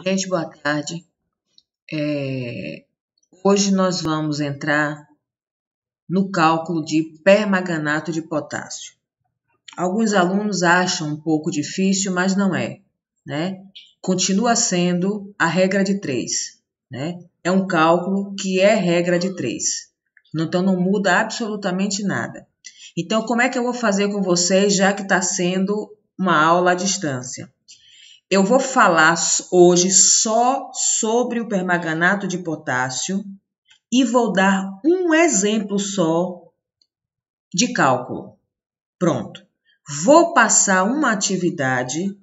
Gente, boa tarde. Hoje nós vamos entrar no cálculo de permanganato de potássio. Alguns alunos acham um pouco difícil, mas não é, né? Continua sendo a regra de 3, né? É um cálculo que é regra de 3. Então não muda absolutamente nada. Então, como é que eu vou fazer com vocês, já que está sendo uma aula à distância? Eu vou falar hoje só sobre o permanganato de potássio e vou dar um exemplo só de cálculo. Pronto. Vou passar uma atividade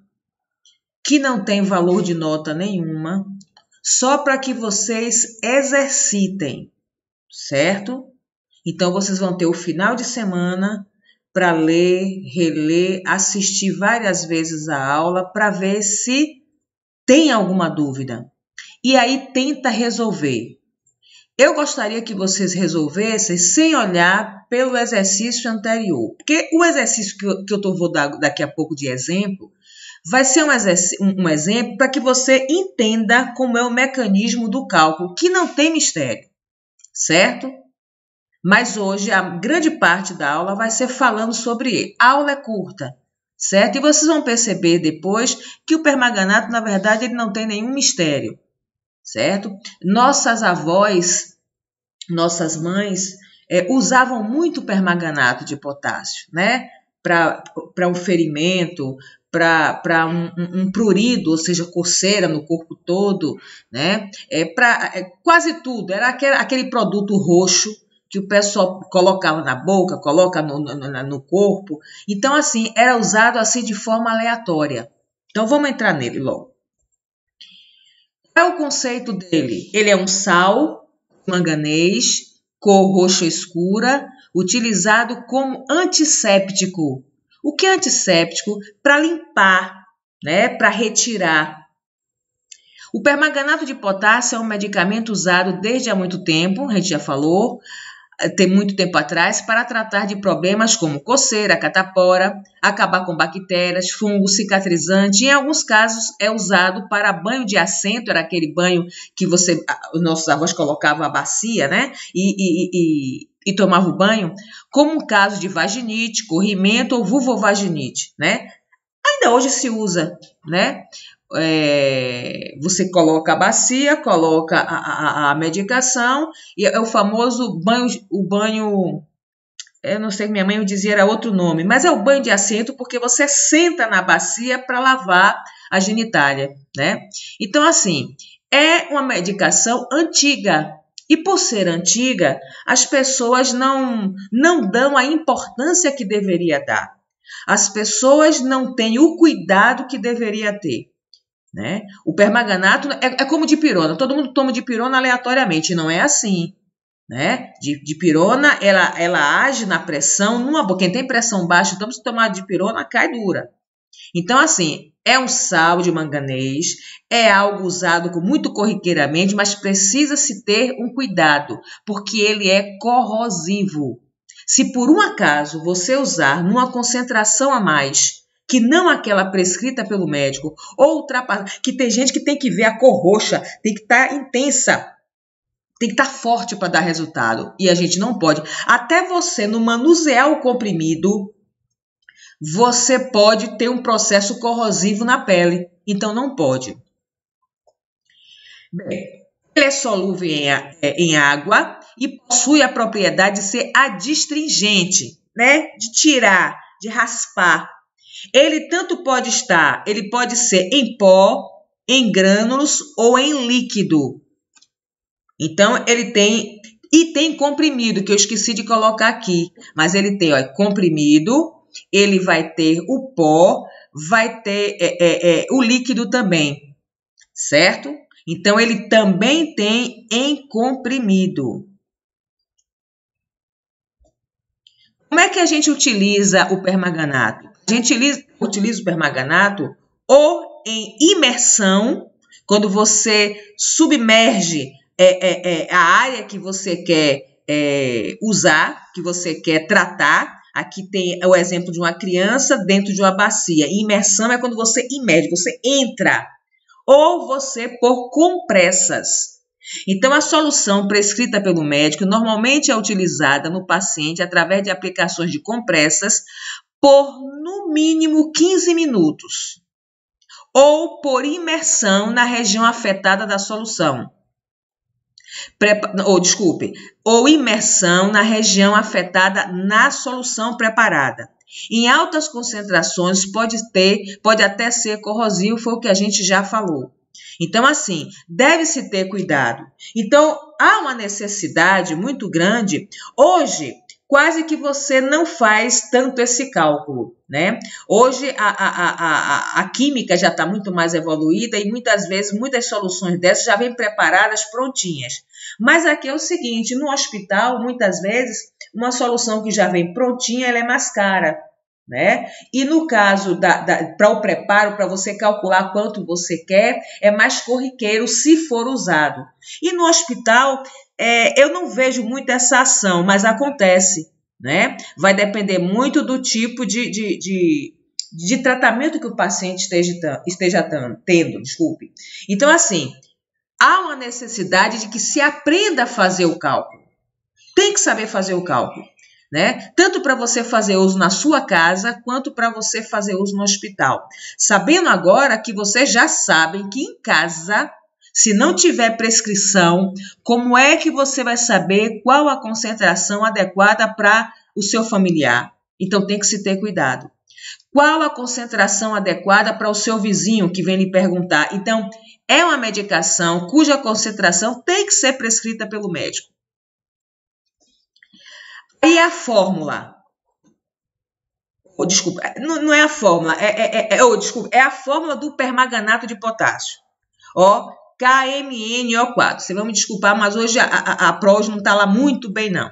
que não tem valor de nota nenhuma, só para que vocês exercitem, certo? Então, vocês vão ter o final de semana para ler, reler, assistir várias vezes a aula para ver se tem alguma dúvida. E aí tenta resolver. Eu gostaria que vocês resolvessem sem olhar pelo exercício anterior. Porque o exercício que eu vou dar daqui a pouco de exemplo, vai ser um exemplo para que você entenda como é o mecanismo do cálculo, que não tem mistério, certo? Mas hoje a grande parte da aula vai ser falando sobre ele. A aula é curta, certo? E vocês vão perceber depois que o permanganato, na verdade, ele não tem nenhum mistério, certo? Nossas avós, nossas mães, usavam muito permanganato de potássio, né? Para um ferimento, para um prurido, ou seja, coceira no corpo todo, né? Para quase tudo. Era aquele produto roxo que o pessoal colocava na boca, coloca no corpo. Então, assim, era usado assim de forma aleatória. Então, vamos entrar nele logo. Qual é o conceito dele? Ele é um sal, manganês, cor roxa escura, utilizado como antisséptico. O que é antisséptico? Para limpar, né? Para retirar. O permanganato de potássio é um medicamento usado desde há muito tempo, a gente já falou, tem muito tempo atrás, para tratar de problemas como coceira, catapora, acabar com bactérias, fungos, cicatrizante. Em alguns casos é usado para banho de assento, era aquele banho que os nossos avós colocavam a bacia, né? E tomavam o banho, como um caso de vaginite, corrimento ou vulvovaginite, né? Ainda hoje se usa, né? Você coloca a bacia, coloca a medicação, e é o famoso banho, eu não sei, minha mãe dizia era outro nome, mas é o banho de assento porque você senta na bacia para lavar a genitália, né? Então, assim, é uma medicação antiga, e por ser antiga, as pessoas não dão a importância que deveria dar. As pessoas não têm o cuidado que deveria ter, né? O permanganato é como dipirona, todo mundo toma dipirona aleatoriamente, não é assim, né? Dipirona, ela age na pressão, numa boca. Quem tem pressão baixa, então se tomar dipirona, cai dura. Então, assim, é um sal de manganês, é algo usado muito corriqueiramente, mas precisa-se ter um cuidado, porque ele é corrosivo. Se por um acaso você usar numa concentração a mais, que não aquela prescrita pelo médico, ou ultrapassar, que tem gente que tem que ver a cor roxa, tem que estar intensa, tem que estar forte para dar resultado, e a gente não pode. Até você, no manusear o comprimido, você pode ter um processo corrosivo na pele, então não pode. Bem, ele é solúvel em água e possui a propriedade de ser adstringente, né? De tirar, de raspar. Ele pode ser em pó, em grânulos ou em líquido. Então, ele tem, e tem comprimido, que eu esqueci de colocar aqui, mas ele tem, comprimido, ele vai ter o pó, vai ter o líquido também, certo? Então, ele também tem em comprimido. Como é que a gente utiliza o permanganato? A gente utiliza o permanganato ou em imersão, quando você submerge a área que você quer usar, que você quer tratar. Aqui tem o exemplo de uma criança dentro de uma bacia. Imersão é quando você imerge, você entra. ou você por compressas. Então, a solução prescrita pelo médico normalmente é utilizada no paciente através de aplicações de compressas por, no mínimo, 15 minutos, ou por imersão na região afetada da solução. Ou imersão na região afetada na solução preparada. Em altas concentrações pode até ser corrosivo, foi o que a gente já falou. Então, assim, deve-se ter cuidado. Então, há uma necessidade muito grande. Hoje, quase que você não faz tanto esse cálculo, né? Hoje, a química já está muito mais evoluída e muitas vezes, muitas soluções dessas já vêm preparadas, prontinhas. Mas aqui é o seguinte, no hospital, muitas vezes, uma solução que já vem prontinha, ela é mais cara, né? E no caso para o preparo, para você calcular quanto você quer, é mais corriqueiro se for usado. E no hospital, eu não vejo muito essa ação, mas acontece, né? Vai depender muito do tipo de tratamento que o paciente esteja tendo, desculpe. Então, assim, há uma necessidade de que se aprenda a fazer o cálculo. Tem que saber fazer o cálculo, né? Tanto para você fazer uso na sua casa, quanto para você fazer uso no hospital. Sabendo agora que vocês já sabem que em casa, se não tiver prescrição, como é que você vai saber qual a concentração adequada para o seu familiar? Então, tem que se ter cuidado. Qual a concentração adequada para o seu vizinho que vem lhe perguntar? Então, é uma medicação cuja concentração tem que ser prescrita pelo médico. E a fórmula? Desculpa, não é a fórmula, é a fórmula do permanganato de potássio. KMNO4. Vocês vão me desculpar, mas hoje a prova não está lá muito bem, não.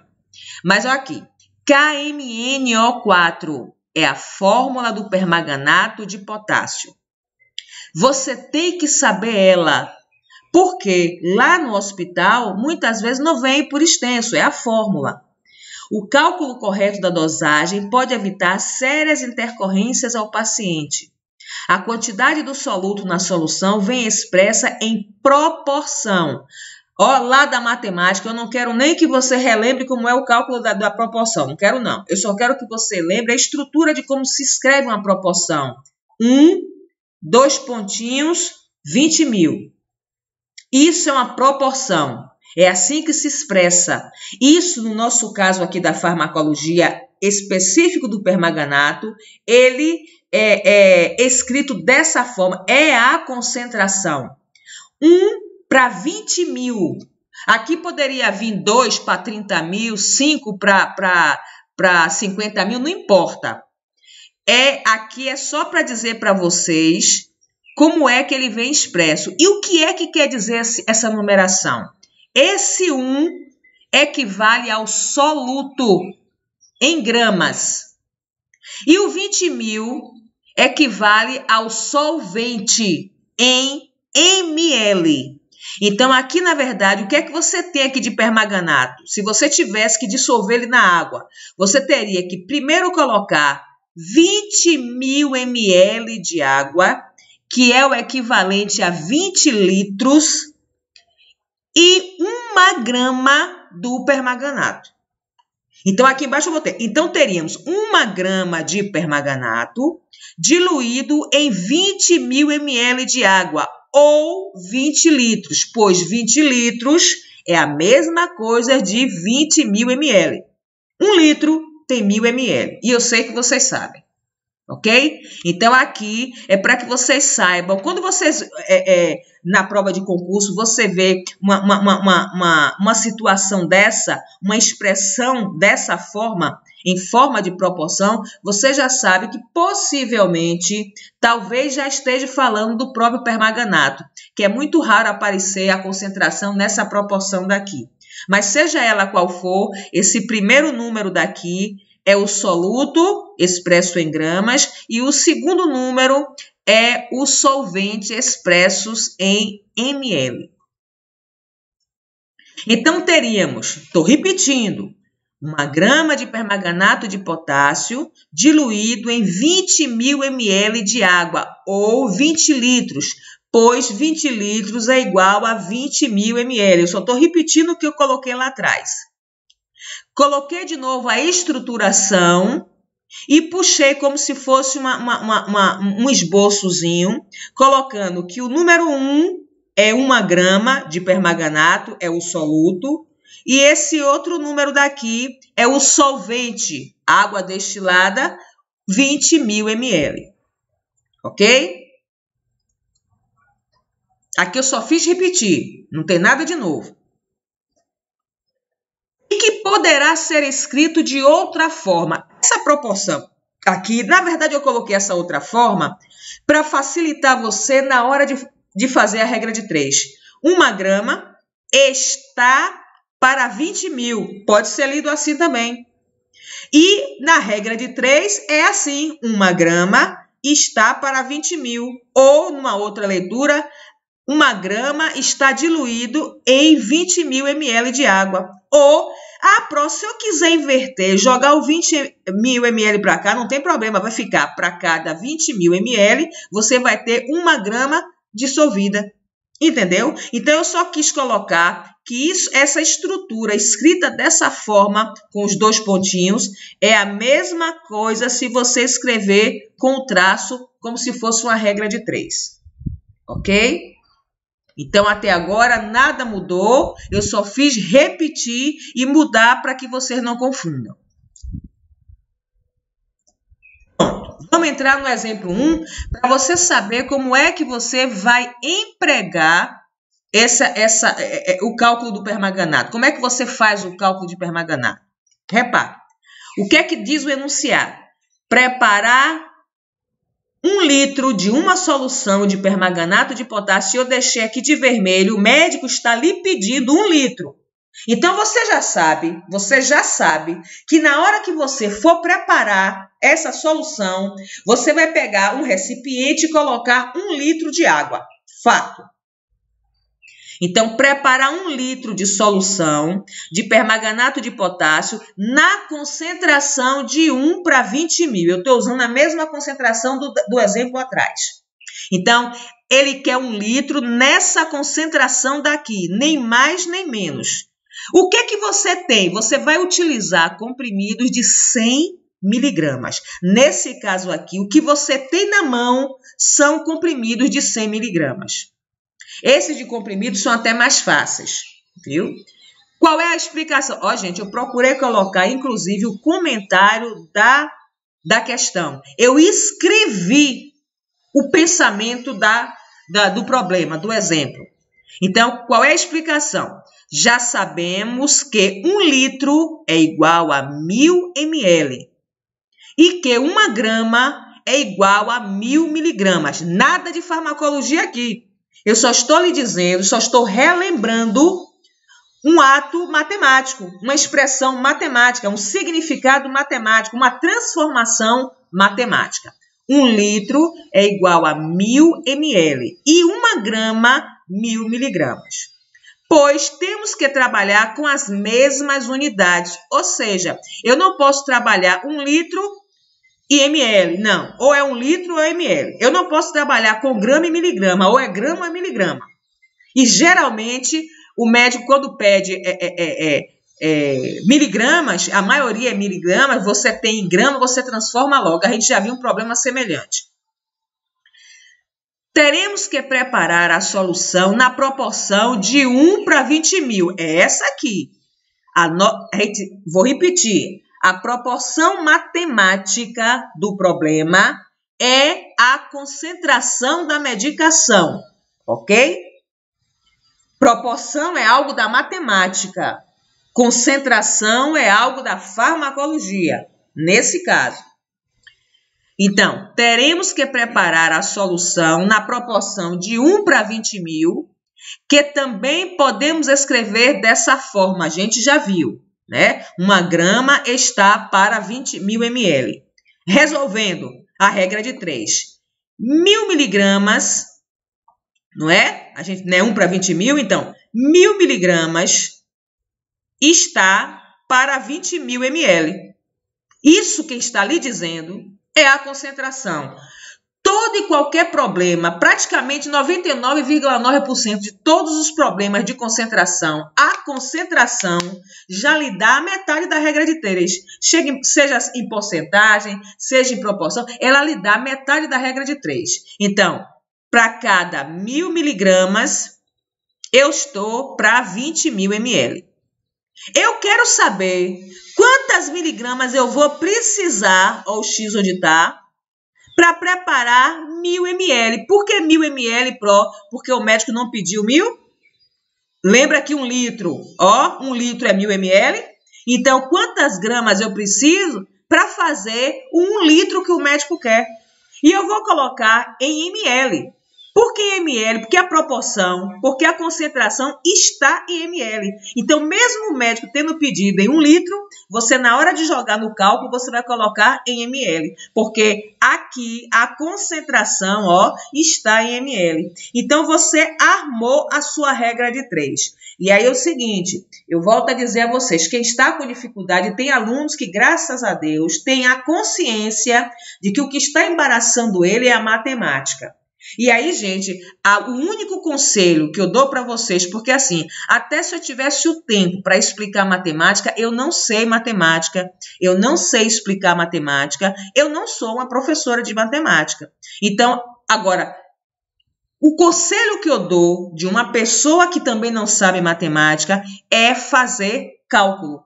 Mas olha aqui, KMNO4 é a fórmula do permanganato de potássio. Você tem que saber ela, porque lá no hospital, muitas vezes não vem por extenso, é a fórmula. O cálculo correto da dosagem pode evitar sérias intercorrências ao paciente. A quantidade do soluto na solução vem expressa em proporção. Lá da matemática, eu não quero nem que você relembre como é o cálculo da proporção. Não quero, não. Eu só quero que você lembre a estrutura de como se escreve uma proporção. 2 pontinhos, 20.000. Isso é uma proporção. É assim que se expressa. Isso, no nosso caso aqui da farmacologia específico do permanganato, ele é escrito dessa forma. É a concentração. 1 para 20.000. Aqui poderia vir 2 para 30.000, 5 para 50.000, não importa. Aqui é só para dizer para vocês como é que ele vem expresso. E o que é que quer dizer essa numeração? Esse 1 equivale ao soluto em gramas. E o 20.000 equivale ao solvente em ml. Então, aqui, na verdade, o que é que você tem aqui de permanganato? Se você tivesse que dissolver ele na água, você teria que primeiro colocar 20.000 ml de água, que é o equivalente a 20 litros, e 1 grama do permanganato. Então, aqui embaixo eu vou ter. Então, teríamos 1 grama de permanganato diluído em 20.000 ml de água, ou 20 litros, pois 20 litros é a mesma coisa de 20.000 ml. 1 litro tem 1.000 ml, e eu sei que vocês sabem. Ok? Então, aqui é para que vocês saibam. Quando vocês, na prova de concurso, você vê uma situação dessa, uma expressão dessa forma, em forma de proporção, você já sabe que possivelmente, talvez já esteja falando do próprio permanganato, que é muito raro aparecer a concentração nessa proporção daqui. Mas seja ela qual for, esse primeiro número daqui é o soluto expresso em gramas e o segundo número é o solvente expressos em ml. Então, teríamos, estou repetindo, 1 grama de permanganato de potássio diluído em 20.000 ml de água, ou 20 litros, pois 20 litros é igual a 20.000 ml. Eu só estou repetindo o que eu coloquei lá atrás. Coloquei de novo a estruturação e puxei como se fosse um esboçozinho, colocando que o número 1 é 1 grama de permanganato, é o soluto, e esse outro número daqui é o solvente, água destilada, 20.000 ml. Ok? Aqui eu só fiz repetir, não tem nada de novo. E que poderá ser escrito de outra forma. Essa proporção aqui, na verdade eu coloquei essa outra forma para facilitar você na hora de fazer a regra de 3. 1 grama está para 20.000. Pode ser lido assim também. E na regra de 3 é assim. 1 grama está para 20.000. Ou, numa outra leitura, 1 grama está diluído em 20.000 ml de água. Ou, se eu quiser inverter, jogar o 20.000 ml para cá, não tem problema, vai ficar para cada 20.000 ml, você vai ter 1 grama dissolvida. Entendeu? Então, eu só quis colocar que essa estrutura escrita dessa forma, com os 2 pontinhos, é a mesma coisa se você escrever com o traço, como se fosse uma regra de 3. Ok? Então, até agora, nada mudou. Eu só fiz repetir e mudar para que vocês não confundam. Pronto. Vamos entrar no exemplo 1 para você saber como é que você vai empregar o cálculo do permanganato. Como é que você faz o cálculo de permanganato? Repare. O que é que diz o enunciado? Preparar 1 litro de uma solução de permanganato de potássio. Eu deixei aqui de vermelho. O médico está lhe pedindo 1 litro. Então, você já sabe que na hora que você for preparar essa solução, você vai pegar um recipiente e colocar 1 litro de água. Fato. Então, preparar 1 litro de solução de permanganato de potássio na concentração de 1 para 20.000. Eu estou usando a mesma concentração do exemplo atrás. Então, ele quer 1 litro nessa concentração daqui, nem mais nem menos. O que é que você tem? Você vai utilizar comprimidos de 100 miligramas. Nesse caso aqui, o que você tem na mão são comprimidos de 100 miligramas. Esses de comprimidos são até mais fáceis, viu? Qual é a explicação? Gente, eu procurei colocar, inclusive, o comentário da questão. Eu escrevi o pensamento do problema, do exemplo. Então, qual é a explicação? Já sabemos que 1 litro é igual a 1.000 ml e que 1 grama é igual a 1.000 miligramas. Nada de farmacologia aqui. Eu só estou lhe dizendo, só estou relembrando um ato matemático, uma expressão matemática, um significado matemático, uma transformação matemática. 1 litro é igual a 1.000 ml e 1 grama, 1.000 miligramas. Pois temos que trabalhar com as mesmas unidades, ou seja, eu não posso trabalhar 1 litro e ml, não, ou é 1 litro ou é ml. Eu não posso trabalhar com grama e miligrama, ou é grama ou miligrama. E geralmente o médico quando pede miligramas, a maioria é miligramas, você tem em grama, você transforma logo. A gente já viu um problema semelhante. Teremos que preparar a solução na proporção de 1 para 20.000. É essa aqui. Vou repetir. A proporção matemática do problema é a concentração da medicação. Ok? Proporção é algo da matemática. Concentração é algo da farmacologia. Nesse caso. Então, teremos que preparar a solução na proporção de 1 para 20.000, que também podemos escrever dessa forma, a gente já viu, né? 1 grama está para 20.000 ml. Resolvendo a regra de 3. 1.000 miligramas, não é? A gente não é 1 para 20.000, então, 1.000 miligramas está para 20.000 ml. Isso que está lhe dizendo é a concentração. todo e qualquer problema, praticamente 99,9% de todos os problemas de concentração, a concentração já lhe dá a metade da regra de 3. Seja em porcentagem, seja em proporção, ela lhe dá a metade da regra de 3. Então, para cada 1000 miligramas, eu estou para 20.000 ml. Eu quero saber quantas miligramas eu vou precisar, ou X onde está, para preparar 1000 ml. Por que 1000 ml, Pro? Porque o médico não pediu 1000? Lembra que 1 litro, ó, 1 litro é 1000 ml? Então, quantas gramas eu preciso para fazer o 1 litro que o médico quer? E eu vou colocar em ml. Por que ml? Porque a proporção, porque a concentração está em ml. Então, mesmo o médico tendo pedido em 1 litro, você, na hora de jogar no cálculo, você vai colocar em ml. Porque aqui a concentração, ó, está em ml. Então, você armou a sua regra de 3. E aí é o seguinte, eu volto a dizer a vocês, quem está com dificuldade, tem alunos que, graças a Deus, têm a consciência de que o que está embaraçando ele é a matemática. E aí, gente, o único conselho que eu dou para vocês, porque assim, até se eu tivesse o tempo para explicar matemática, eu não sei matemática, eu não sei explicar matemática, eu não sou uma professora de matemática. Então, agora, o conselho que eu dou de uma pessoa que também não sabe matemática é fazer cálculo.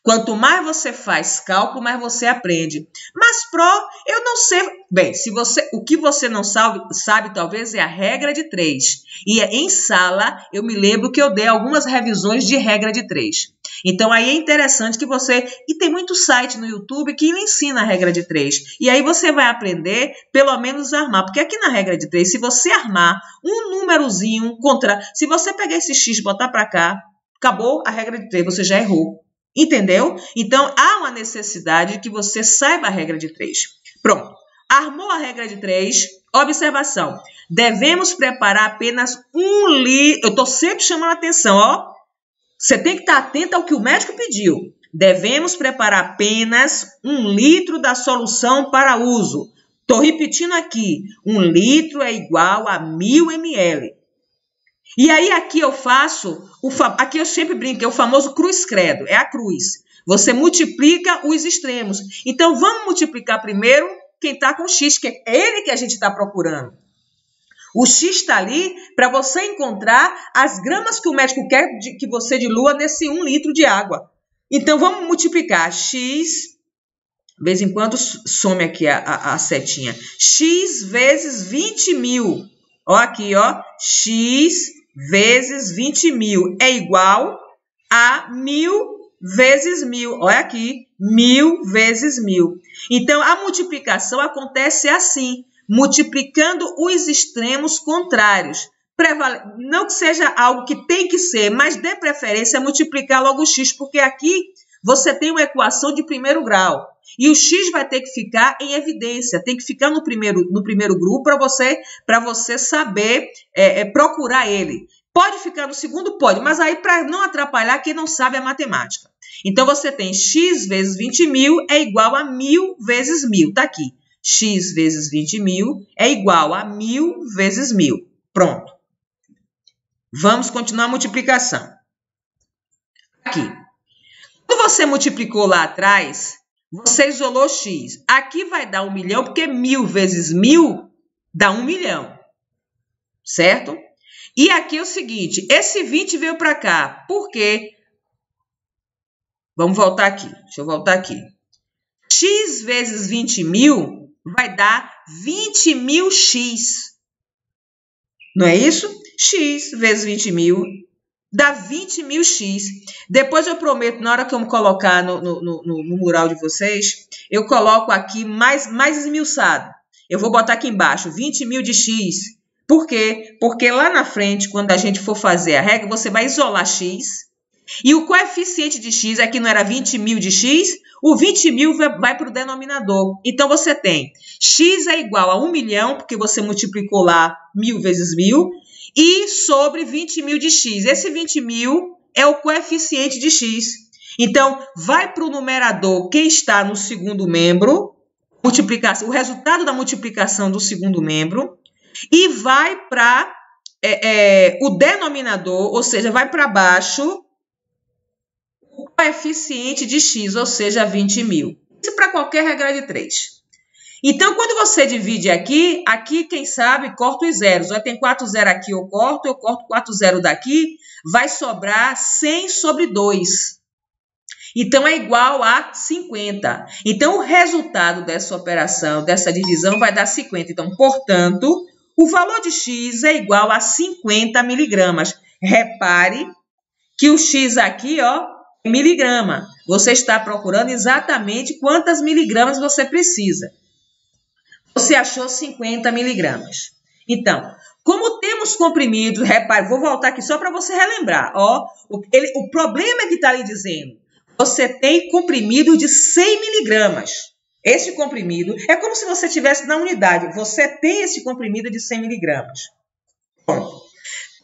Quanto mais você faz cálculo, mais você aprende. Mas, Pro, eu não sei. Bem, o que você não sabe talvez é a regra de 3. E em sala, eu me lembro que eu dei algumas revisões de regra de 3. Então, aí é interessante que você... E tem muito site no YouTube que ensina a regra de 3. E aí você vai aprender, pelo menos, a armar. Porque aqui na regra de 3, se você armar um númerozinho se você pegar esse X e botar para cá, acabou a regra de 3, você já errou. Entendeu? Então, há uma necessidade de que você saiba a regra de 3. Pronto. Armou a regra de 3. Observação. Devemos preparar apenas 1 litro. Eu estou sempre chamando a atenção, ó. Você tem que estar atento ao que o médico pediu. Devemos preparar apenas 1 litro da solução para uso. Estou repetindo aqui. 1 litro é igual a 1000 ml. E aí aqui eu faço, aqui eu sempre brinco, é o famoso cruz-credo, é a cruz. Você multiplica os extremos. Então, vamos multiplicar primeiro quem está com X, que é ele que a gente está procurando. O X está ali para você encontrar as gramas que o médico quer que você dilua nesse 1 litro de água. Então, vamos multiplicar X, de vez em quando some aqui a setinha, X vezes 20.000. Ó aqui, ó, X vezes 20.000 é igual a 1000 vezes 1000. Olha aqui, 1000 vezes 1000. Então, a multiplicação acontece assim, multiplicando os extremos contrários. Não que seja algo que tem que ser, mas de preferência multiplicar logo o X, porque aqui você tem uma equação de primeiro grau. E o X vai ter que ficar em evidência, tem que ficar no primeiro grupo para você saber procurar ele. Pode ficar no segundo? Pode, mas aí para não atrapalhar quem não sabe a matemática. Então, você tem X vezes 20.000 é igual a 1000 vezes 1000. Está aqui. X vezes 20.000 é igual a 1000 vezes 1000. Pronto. Vamos continuar a multiplicação. Aqui. Quando você multiplicou lá atrás, você isolou X. Aqui vai dar 1 milhão, porque 1000 vezes 1000 dá 1 milhão. Certo? E aqui é o seguinte, esse 20 veio para cá. Por quê? Vamos voltar aqui. Deixa eu voltar aqui. X vezes 20.000 vai dar 20.000x. Não é isso? X vezes 20.000 dá 20.000x. Depois eu prometo, na hora que eu me colocar no mural de vocês, eu coloco aqui mais esmiuçado. Eu vou botar aqui embaixo 20.000 de x. Por quê? Porque lá na frente, quando a gente for fazer a regra, você vai isolar x. E o coeficiente de x, aqui não era 20.000 de x, o 20.000 vai para o denominador. Então, você tem x é igual a 1 milhão, porque você multiplicou lá 1000 vezes 1000, e sobre 20.000 de x. Esse 20.000 é o coeficiente de x. Então, vai para o numerador quem está no segundo membro, multiplicação, o resultado da multiplicação do segundo membro e vai para o denominador, ou seja, vai para baixo o coeficiente de x, ou seja, 20.000. Isso para qualquer regra de 3. Então, quando você divide aqui, quem sabe, corta os zeros. Ó, tem 4 zeros aqui, eu corto 4 zeros daqui, vai sobrar 100 sobre 2. Então, é igual a 50. Então, o resultado dessa operação, dessa divisão, vai dar 50. Então, portanto, o valor de x é igual a 50 miligramas. Repare que o x aqui, ó, é miligrama. Você está procurando exatamente quantas miligramas você precisa. Você achou 50 miligramas. Então, como temos comprimidos, repare, vou voltar aqui só para você relembrar. Ó, o problema que está ali dizendo, você tem comprimido de 100 miligramas. Esse comprimido é como se você tivesse na unidade. Você tem esse comprimido de 100 miligramas. Bom,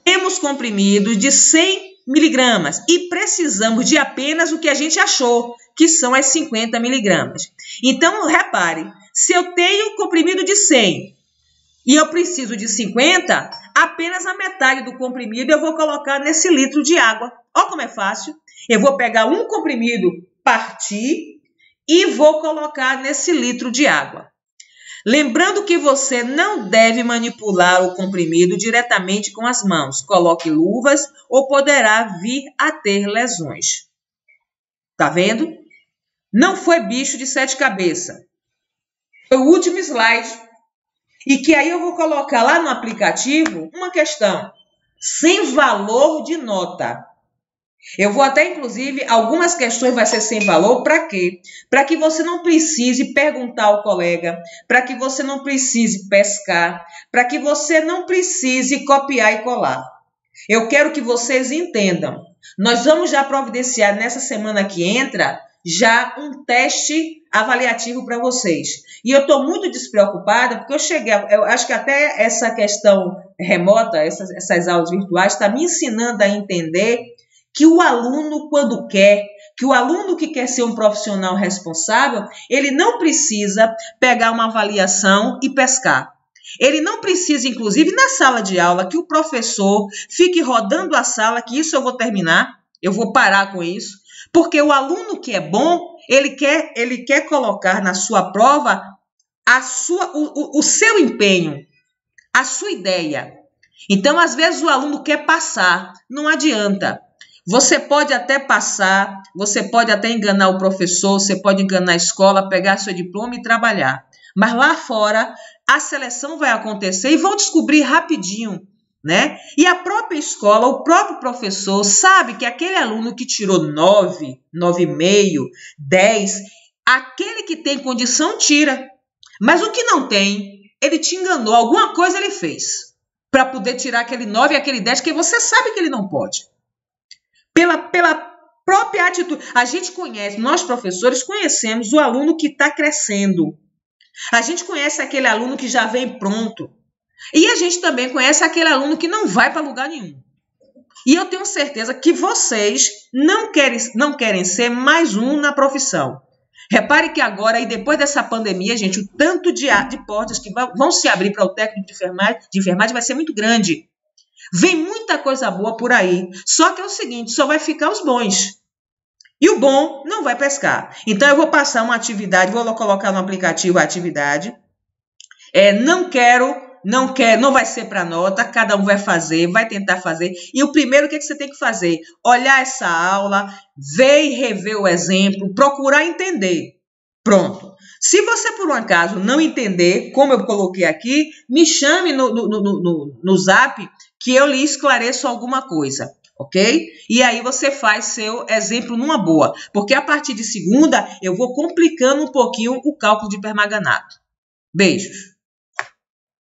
temos comprimidos de 100 miligramas e precisamos de apenas o que a gente achou, que são as 50 miligramas. Então, repare, se eu tenho comprimido de 100 e eu preciso de 50, apenas a metade do comprimido eu vou colocar nesse litro de água. Olha como é fácil. Eu vou pegar um comprimido, partir e vou colocar nesse litro de água. Lembrando que você não deve manipular o comprimido diretamente com as mãos. Coloque luvas ou poderá vir a ter lesões. Tá vendo? Não foi bicho de 7 cabeças. Foi o último slide. E que aí eu vou colocar lá no aplicativo uma questão sem valor de nota. Eu vou até, inclusive, algumas questões vai ser sem valor, para quê? Para que você não precise perguntar ao colega, para que você não precise pescar, para que você não precise copiar e colar. Eu quero que vocês entendam. Nós vamos já providenciar nessa semana que entra já um teste avaliativo para vocês. E eu estou muito despreocupada, porque eu acho que até essa questão remota, essas aulas virtuais, está me ensinando a entender que o aluno, quando quer, que o aluno que quer ser um profissional responsável, ele não precisa pegar uma avaliação e pescar. Ele não precisa, inclusive, na sala de aula, que o professor fique rodando a sala, que isso eu vou terminar, eu vou parar com isso, porque o aluno que é bom, ele quer colocar na sua prova o seu empenho, a sua ideia. Então, às vezes, o aluno quer passar, não adianta. Você pode até passar, você pode até enganar o professor, você pode enganar a escola, pegar seu diploma e trabalhar. Mas lá fora, a seleção vai acontecer e vão descobrir rapidinho, né? E a própria escola, o próprio professor sabe que aquele aluno que tirou 9, 9,5, 10, aquele que tem condição tira. Mas o que não tem, ele te enganou, alguma coisa ele fez para poder tirar aquele 9 e aquele 10, que você sabe que ele não pode. Pela própria atitude. A gente conhece, nós professores conhecemos o aluno que está crescendo. A gente conhece aquele aluno que já vem pronto. E a gente também conhece aquele aluno que não vai para lugar nenhum. E eu tenho certeza que vocês não querem ser mais um na profissão. Repare que agora, e depois dessa pandemia, gente, o tanto de portas que vão se abrir para o técnico de enfermagem vai ser muito grande. Vem muita coisa boa por aí. Só que é o seguinte, só vai ficar os bons. E o bom não vai pescar. Então, eu vou passar uma atividade, vou colocar no aplicativo a atividade. Não vai ser para nota, cada um vai fazer, vai tentar fazer. E o primeiro, o que você tem que fazer? Olhar essa aula, ver e rever o exemplo, procurar entender. Pronto. Se você, por um acaso, não entender, como eu coloquei aqui, me chame no Zap, que eu lhe esclareço alguma coisa, ok? E aí você faz seu exemplo numa boa, porque a partir de segunda eu vou complicando um pouquinho o cálculo de permanganato. Beijos!